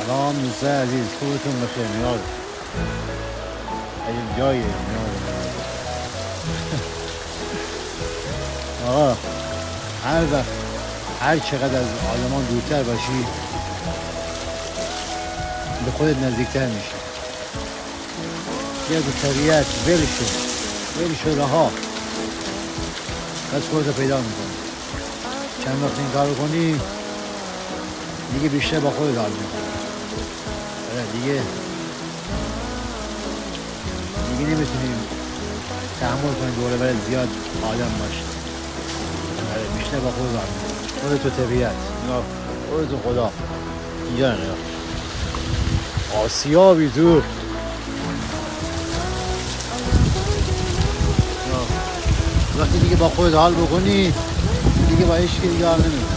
سلام دوستای عزیز، خوبتون بخیر؟ نیاز اگه جاییه نیاز آقا، هر وقت هر چقدر از آدمان دورتر باشی به خودت نزدیکتر میشی. بیا تو طبیعت، ولشو رها، بس خودت پیدا میکنی. چند وقت این کارو کنی دیگه بیشتر با خودت حال میکنی. دیگه نمیتونیم تحمل کنیم دوره برای زیاد آدم باشه. بیشتر با خودت حال میکنی. خودت تو طبیعت نگاه، خودت تو خدا. اینجا نگاه، آسیابی تو. وقتی دیگه با خودت حال بکنی دیگه با هیچ کی دیگه حال نمیکنی.